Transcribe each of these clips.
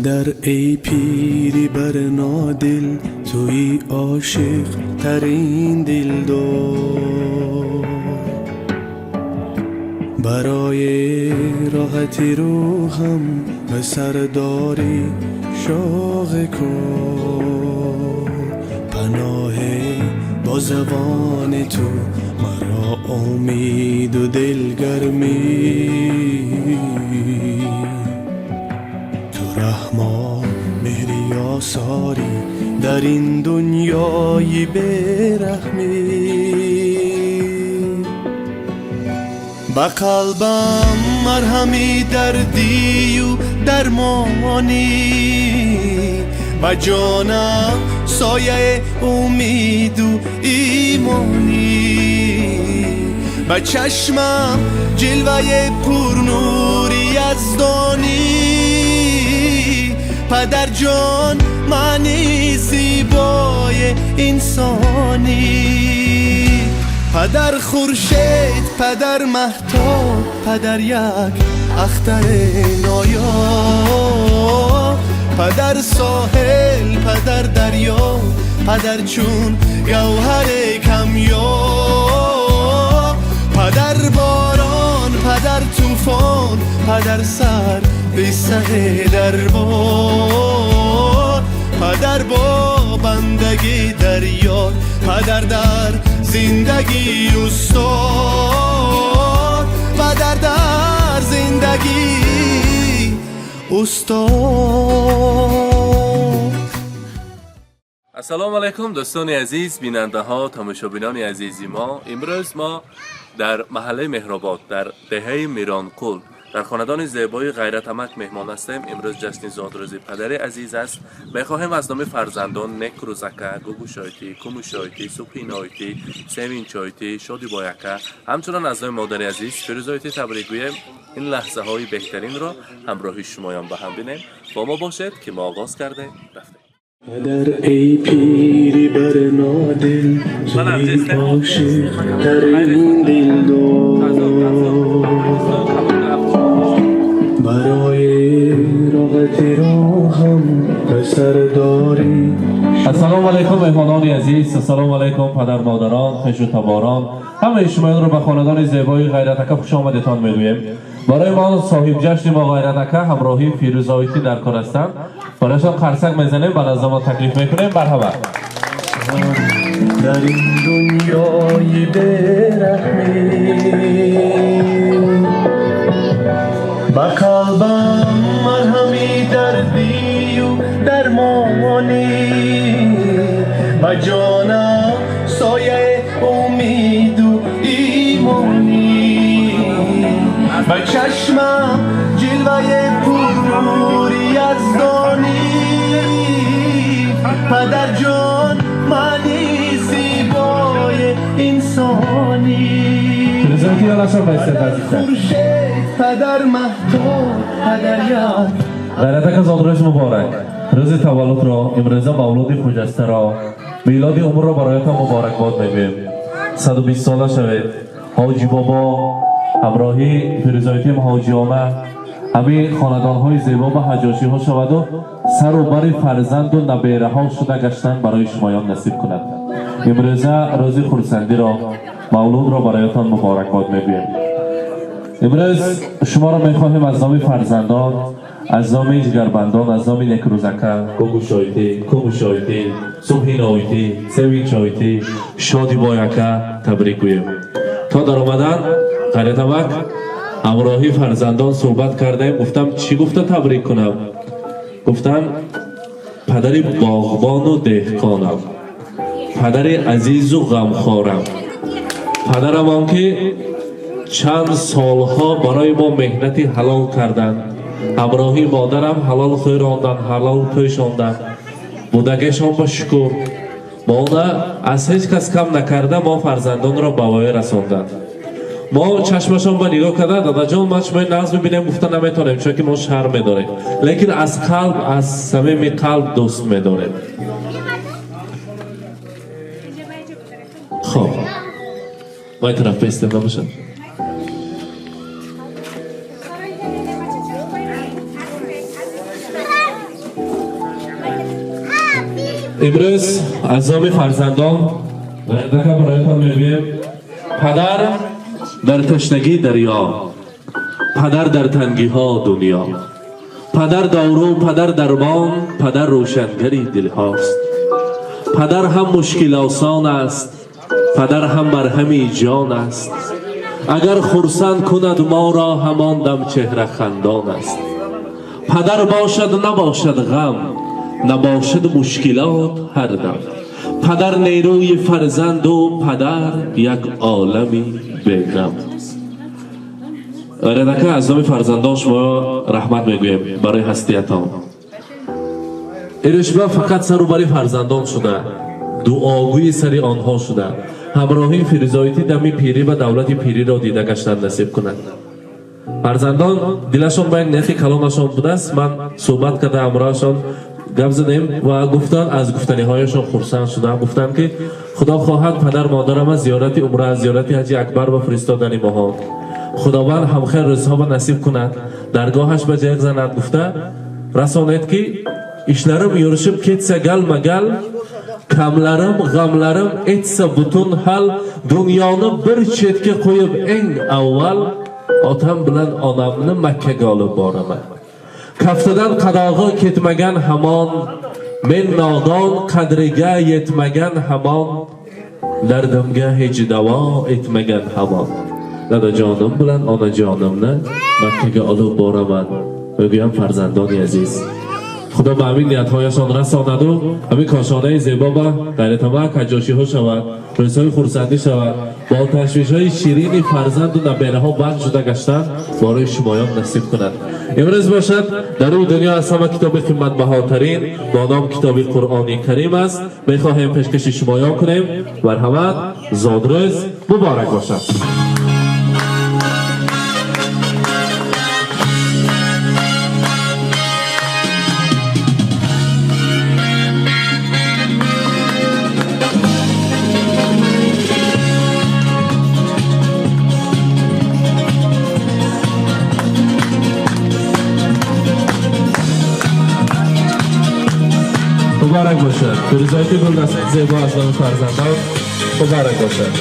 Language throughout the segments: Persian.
پدر ای پیری بر نادل، توی عاشق ترین دل دار. برای راحتی روحم به سرداری شوق کن. پناه با زبان تو مرا امید و دلگرمی. تو رحمان مهری آثاری در این دنیای بیرحمی. با قلبم مرهمی دردی و درمانی، با جانم سایه امید و ایمانی. با چشمم جلوه پرنوری یزدانی. پدر جان معنی زیبای انسانی. پدر خورشید، پدر مهتاب، پدر یک اختر نایاب. پدر ساحل، پدر دریا، پدر چون گوهر کمیاب. پدر باران، پدر طوفان، پدر سر به سر دربار. پدر با بندگی دریا، پدر در زندگی استاد. پدر در زندگی استاد. السلام علیکم دوستان عزیز، بیننده ها، تماشابینان عزیزی ما. امروز ما در محله مهرآباد در دهه میرانقول در خاندان زیبای غیرتمک مهمان هستیم. امروز جشن زادروزی پدر عزیز است. میخواهیم از نام فرزندان نک روزکه، گوگو شایتی، کومو شایتی، سوپی نایتی، سیمین چایتی، شادی بایکه، همچنان از نام مادر عزیز فیروزایتی تبریک گوییم. این لحظه های بهترین را همراهی شمایان به هم بینیم. با ما باشید که ما آغاز کرده رفتیم. پدر ای پیری بر نادل، توی عاشق ترین دل دار. برای راحتی روحم به سرداری. السلام علیکم مهمانان عزیز، السلام علیکم پدر مادران، خویش و تباران، همه شما رو به خاندان زیبای غیرتکه خوش آمدتان میگویم. برای ما صاحب جشن ما غیرتکه همراهی فیروزایتی در کار هستند. برایشان قرصک میزنیم، به نظر ما تکلیف میکنیم. مرحبا. در این دنیای بیرحمی، با قلبم مرهمی دردی و درمانی. با جانم سایه امید و ایمانی. با چشمم جلوه پرنوری یزدانی. پدر جان معنی زیبای انسانی. پدر مهتاب، پدر یک غیرتک زادروز مبارک. روز تولد را، امروز مولود خجسته را، میلاد عمر را برایتان مبارکباد میگویم. 120 ساله شوید. حاجی بابا همراهی فیروزایتی حاجی آمه، همه خاندان های زیبا و حجاشی ها شود و سر و بر فرزند و نبیره ها شده گشتن برای شمایان نصیب کند. امروزه روز خرسندی را، مولود را برایتان مبارکباد میگویم. امروز شما را میخواهیم از نام فرزندان، از نام جگربندان، از نام نک روزکه، گوگو شایتی، کومو شایتی، صبحی نایتی، سوین چایتی، شادی بایکه تبریک گوییم. تا در آمدن غیرتمک همراهی فرزندان صحبت کردیم. گفتم چی گفته تبریک کنم؟ گفتم پدر باغبان و دهقانم، پدر عزیز و غمخوارم، پدرم هم که چند سالها برای ما مهنتی حلال کردند. همراهی مادرم حلال خوراندن، حلال پوشاندن. بودگشان با شکر ما از هیچ کس کم نکرده ما فرزندان را به وای رساندند. ما چشمشان با نگاه کرده دادا جان ما شما ناز ببینیم گفتن نمیتونیم چون که ما شرم می‌داریم، لیکن از قلب، از صمیم قلب دوست می‌داریم. خب ما این طرف بیستیم نباشم. امروز اعضای فرزندان دکه برایتان میگویم پدر در تشنگی دریا، پدر در تنگی ها دنیا، پدر دارو، پدر درمان، پدر روشنگری دل هاست. پدر هم مشکل آسان است، پدر هم مرهمی جان است. اگر خرسند کند ما را همان دم چهره خندان است. پدر باشد نباشد غم، نباشد مشکلات هر دم. پدر نیروی فرزند و پدر یک عالمی بی‌نم. ردکه از نام فرزندان شما رحمت میگویم برای هستیتان. ارشبه فقط سر و بری فرزندان شده، دعاگوی سری آنها شده، همراهی فریضایتی دمی پیری و دولت پیری را دیده گشتن نصیب کند. فرزندان دلشان به نیت کلامشان بوده است. من صحبت کرده همراهشان گپ زدیم و گفتن از گفتنی هایشان خرسند شدن. گفتن که خدا خواهد پدر مادرم از زیارت عمره، از زیارت حج اکبر و فرستادن ماها خداوند همخیر رزقها و نصیب کند، درگاهش به جایگ زند. گفته رسانید که işlerim yoruşup ketse gelme gel, kamlarım, gamlarım etse bütün hal, dünyani bir chetga qo'yib eng avval otam bilan onamni Makkaga olib boraman. Kaftidan qadog'i ketmagan hamon, men nodon qadriga yetmagan hamon, dardimga hech davo etmagan hamon. Dadajonim bilan onajonimni Makkaga olib boraman. O'g'ayam farzandoni aziz, خدا به همین نیت‌هایشان رساند و همین کاشانه زیبا و غیرتمند کجاشی‌ها شود، روزهای خرسندی شود، با تشویش‌های شیرین فرزند و نبیره‌ها بند شده گشتن برای شمایان نصیب کند. امروز باشد در این دنیا از همه کتاب قیمت‌بهاترین با نام کتاب قرآن کریم است. می‌خواهیم پیشکش شمایان کنیم. مرحمت، زادروز مبارک باشد. مبارک باشد. فریضایتی گلدست زیبا از نام فرزندان مبارک باشد.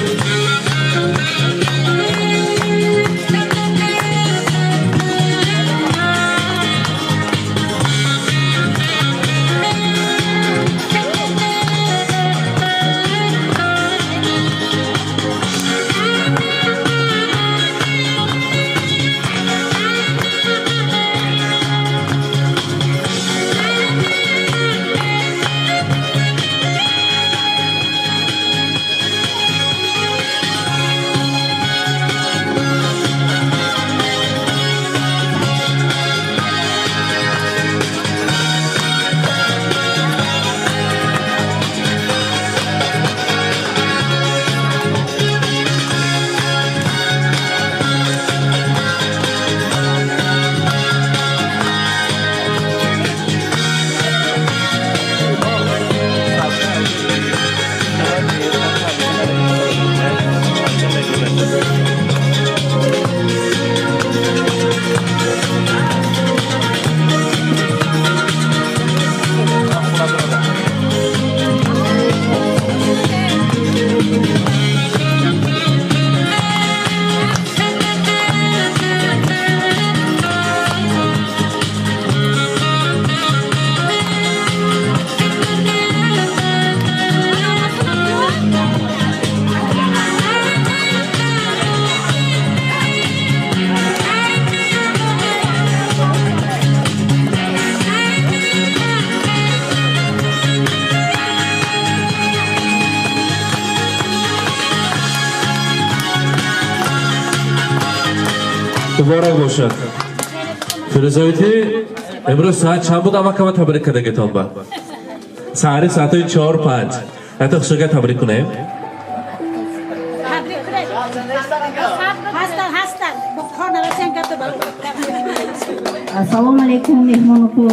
مبارک باشد. فریضایتی امروز ساعت چند بود اما کما تبریک کرده گتان با ساعت 4-5 حتی خشوگه تبریک کنیم. السلام علیکم مهمانو کو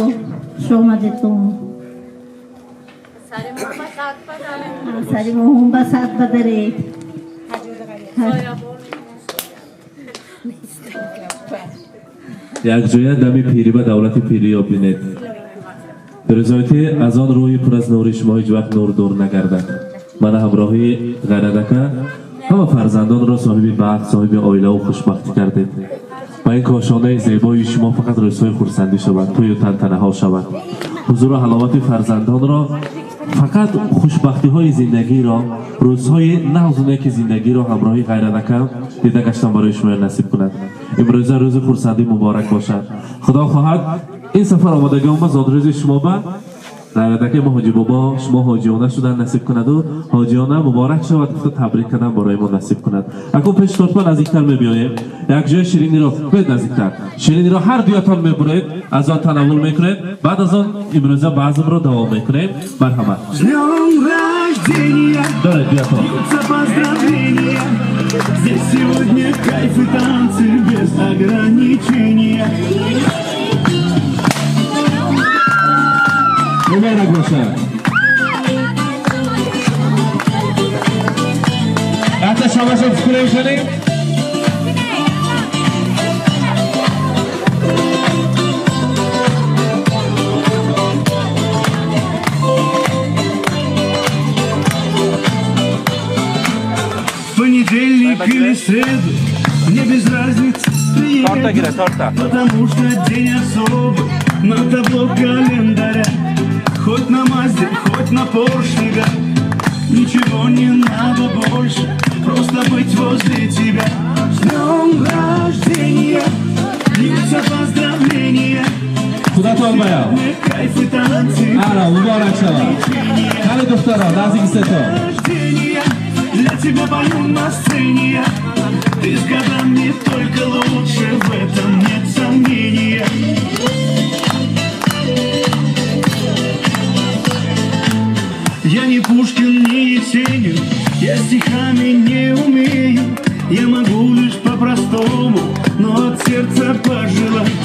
شومدتون سری مهم با ساعت بداره یک جویه دمی پیری و دولت پیری یا بینید. برزایتی از آن روی پر از نور شما هیچ وقت نور دور نگردد. من همراهی غیرتک همه فرزندان را صاحب بخت، صاحب عائله و خوشبختی کردید. و این کاشانه زیبای شما فقط روزهای خورسندی شود، توی و تنتنه ها شود. حضور و حلاوت فرزندان را فقط خوشبختی های زندگی را، روزهای نازناک زندگی را همراهی غیرتک دیده گشتن برای شما نصیب کند. امروز روز خورسندی مبارک باشد. خدا خواهد این سفر آمادگی ما زادروز شما به غیرتک ما حاجی بابا شما حاجیانه شدن نصیب کند و حاجیانه مبارک شود و تبریک کردن برای ما نصیب کند. اکنون پیش لطفا نزدیکتر میبیاییم. یک جای شیرینی را بید نزدیکتر. شیرینی را هر دویتان میبرید، از آن تناول میکنید، بعد از آن امروزه بعضم را دوام میکنیم. مرحمت. С днем рождения, دارید دویتان. льются поздравления. Здесь сегодня кайф и танцы без ограничения. مبارک باشد. قطع شما شد سکوله میشنیم؟ В понедельник или среду, мне без разницы, приеду, потому что день особый на табло календаря. Хоть на Мазде, хоть на Порше, да, ничего не надо больше, просто быть возле тебя. С днем рождения, льются поздравления. خودتان بیان. Кайф и танцы. آره مبارک شود. خیلی دخترها نزدیک سه تا. Рождения, для тебя пою на сцене я. Ты с годами только лучше, в этом нет сомнения. Я не Пушкин, не Есенин, я стихами не умею. Я могу лишь по-простому, но от сердца пожелать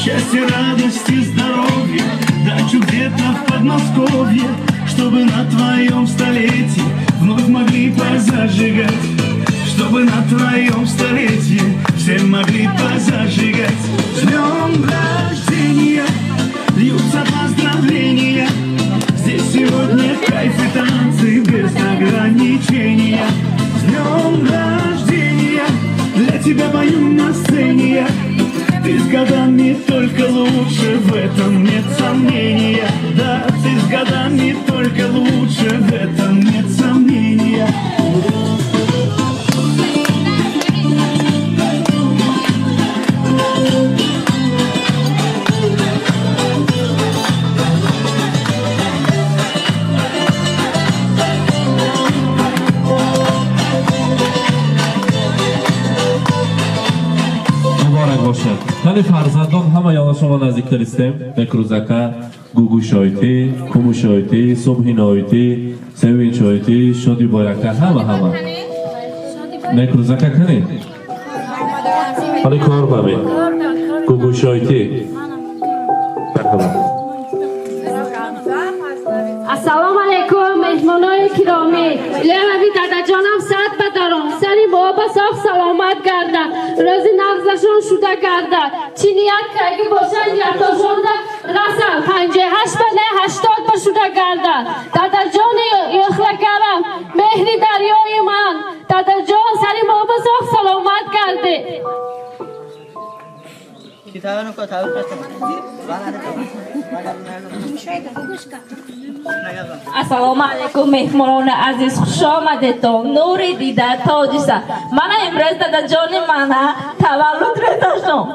счастья, радости, здоровья, дачу где-то в Подмосковье, чтобы на твоем столетии вновь могли позажигать, чтобы на твоем столетии все могли позажигать. С днем рождения, льются поздравления. Здесь сегодня кайф и танцы без ограничения. С днем рождения, для тебя пою на сцене я. Ты с годами только лучше, в этом нет сомнения. Да, ты с годами только лучше, в этом нет сомнения. مبارک باشد. خیلی فرزندان همه یاد شما نزدیکتر استیم. نکروزکه، گوگو شایتی، کومو شایتی، صبحی نایتی، سوین شایتی، شادی بایرکه همه. نکروزکه کنید. خیلی کار ببین. گوگو شایتی. مرحبا. السلام علیکم مهمانای گرامی. لیوی دادا جانم صد بدارم سری بابا صاف سلامت گرده روز نغزشون شده گرده چینیت که اگه باشن یکاشون ده رسل 58 بله 80 بشوده گرده دادا جان یخلکرم مهری دریای من دادا جان سری بابا صاف سلامت گرده. السلام علیکم مهمانان عزیز خوش آمدید نور دیده تاج سر من امروز دادا جان من تولد رو داشتم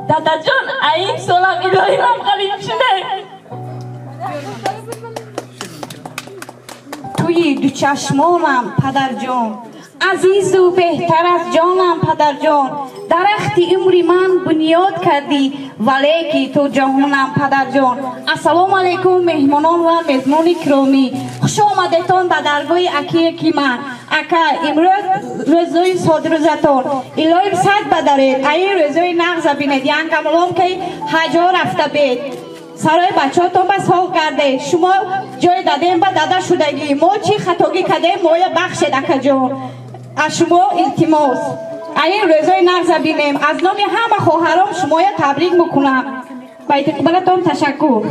دادا جان این سالم الهی من قریب شده توی دو چشمانم پدر جان عزیز و بهتر از جانم پدر جان درختی عمری من بنیاد کردی ولی که تو جهانم پدر جان. السلام علیکم مهمانان و مهمان گرامی خوش آمدید به درگاه اکی من اکا امروز روزای صادروزتان الهی صد بدارید ای روزای نغز بینید یعنی کمالام که حجا رفته بید سرای بچه ها تو بس حال کرده شما جای دادیم با داده شدگی ما چی خطاگی کردیم مایه بخشید اکا جان از شما التماس این روزای نغز بینیم از نام همه خواهرام شما تبریک میکنم با اقبالتان تشکر.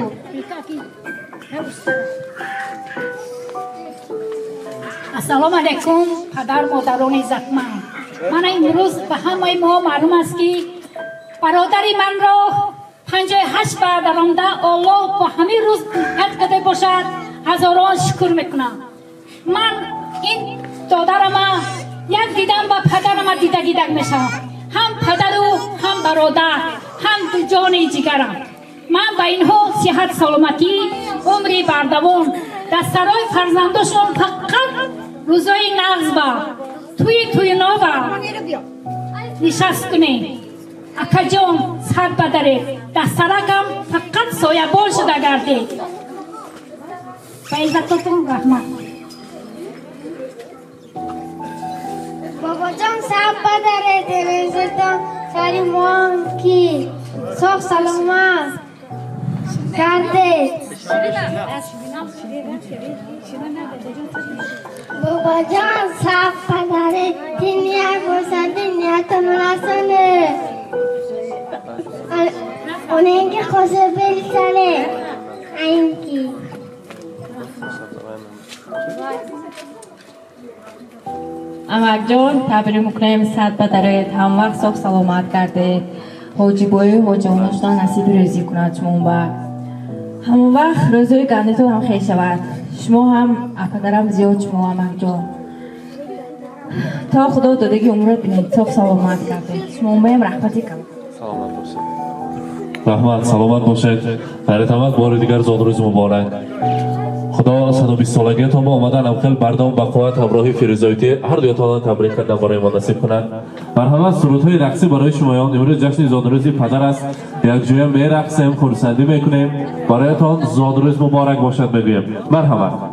السلام علیکم پدر مادران عزتمند. من امروز به همه ما معلوم است که برادری من را 58 برادرانده الله با همین روز حد کده باشد هزاران شکر میکنم. من این دادرم یک دیدم با پدرم دیدگیدگ میشم، هم پدر و هم برادر هم دو جان جگرم. من به اینها صحت سلامتی عمری بردوان در سرای فرزندشون فقط روزای نغز با توی نوبا نشست کنی. اکا جان سر بدره در سرکم فقط سایه بال شده گرده. به عزتتون رحمت. بابا جان سر بدره دلزتان سری موان کی صاف سلامت کرده. بابا جان صاف پدره دنیا برسن دنیاتون رسانه اونینکه خوزه بلسانه اینکی امک جان تبریک میکنیم صد بدرت هم وقت صاف سلامت کرده. حاجی بای حاجی اوناشتا نصیب روزی کند شما با همون وقت روزای گندتون هم خیلی شود. شما هم اپدرم زیاد شما امک جان تا خدا دادگی عمرت بینید صاف سلامت کرده. شما بایم رحمتی کنم. سلامت باشید. رحمت سلامت باشید. براتون بار دیگر زاد روز مبارک. خدا 120 سالگیتون با آمدن امخیل بردام با قوت همراهی فیروزایتی هر دویتان تبریک کردن برای ما نصیب کنند. مرحبا سرودهای رقصی برای شمایان. امروز جشن زادروزی پدر است. یک جوی میرقصیم خورسندی میکنیم. برایتان زادروز مبارک باشد میگویم. مرحبا.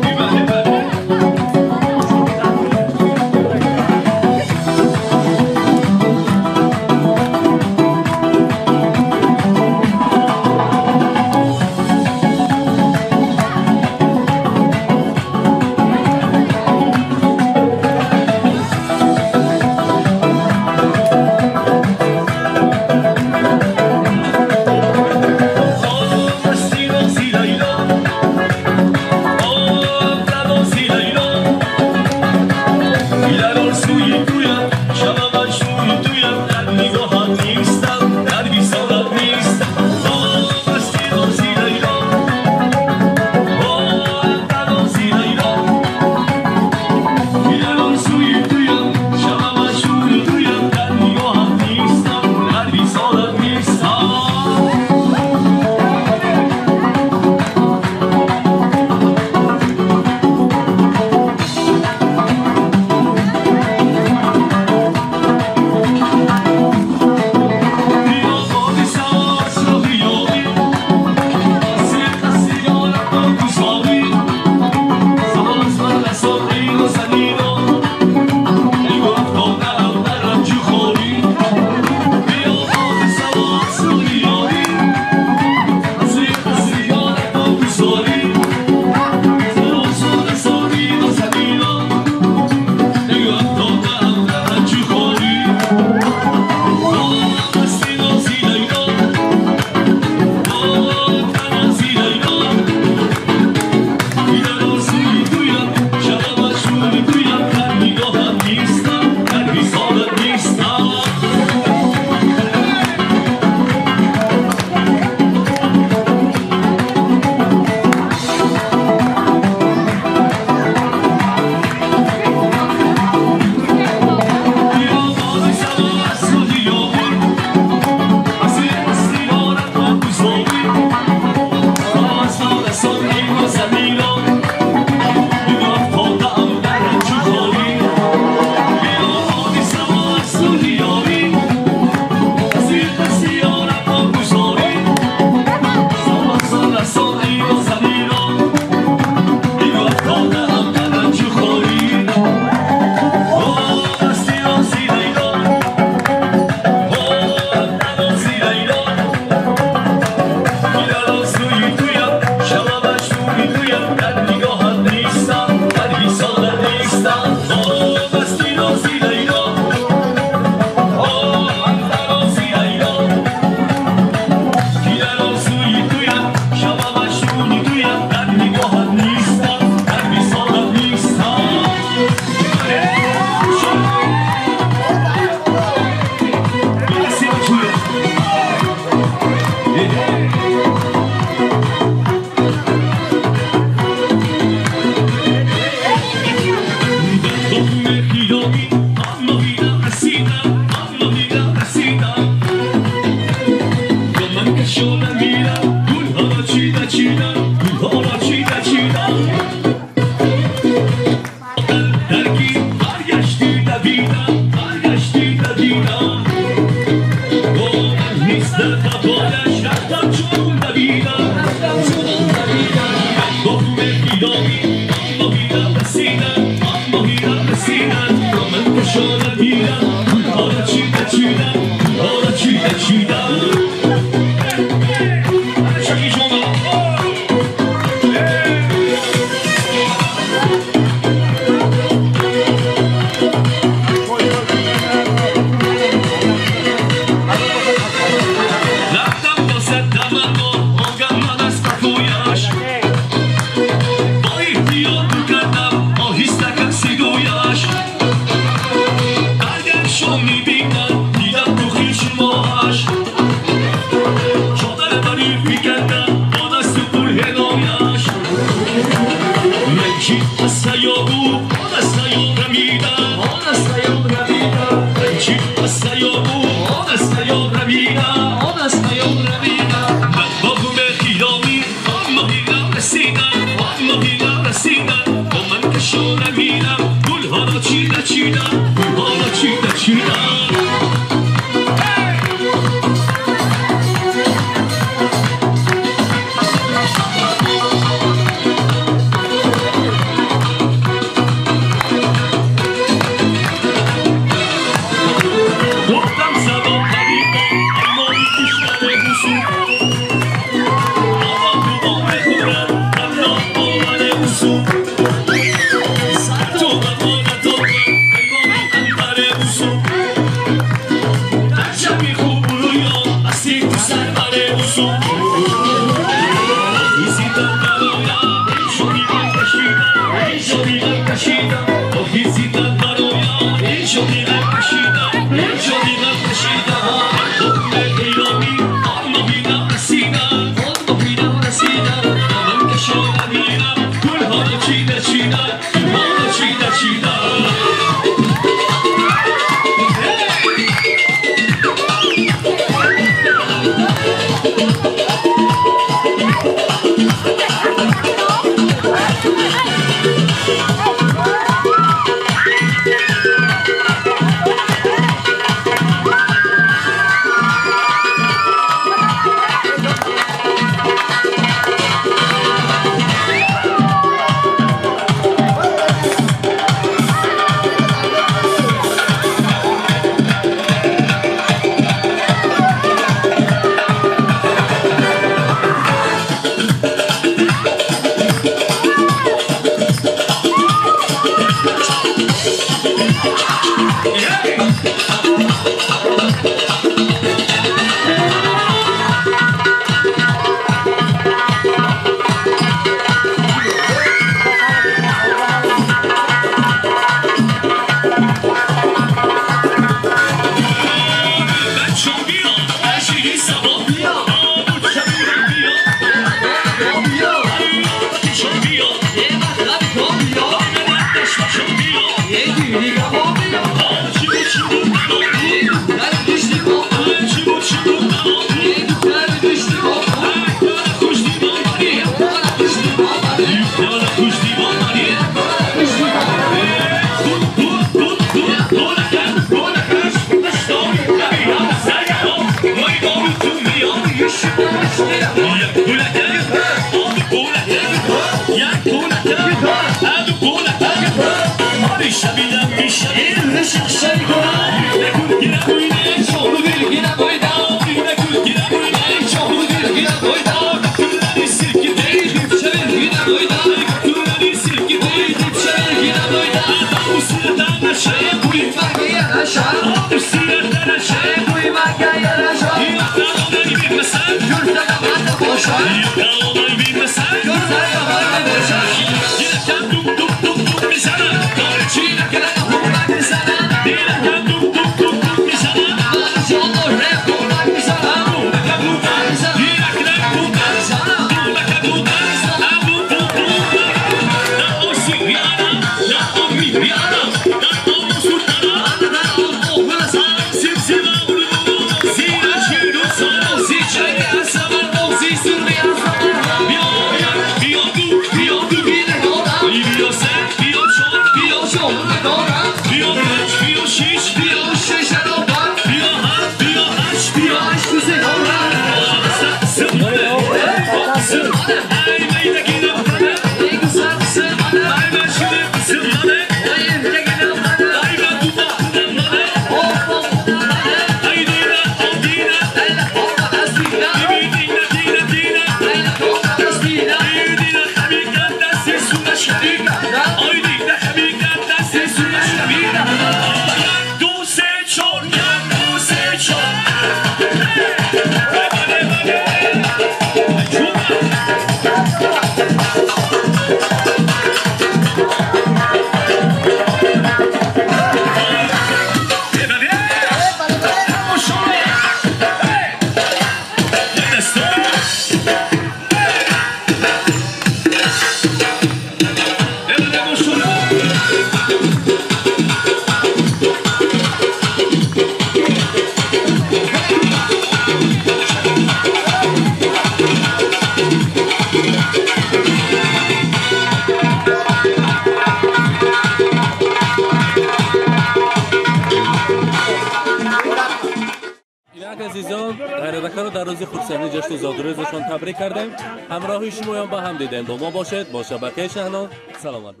و زادروزشان تبریک کردیم. همراهی شما با هم دیدیم. با ما باشید. با شبکه شهناز. سلامت باشید.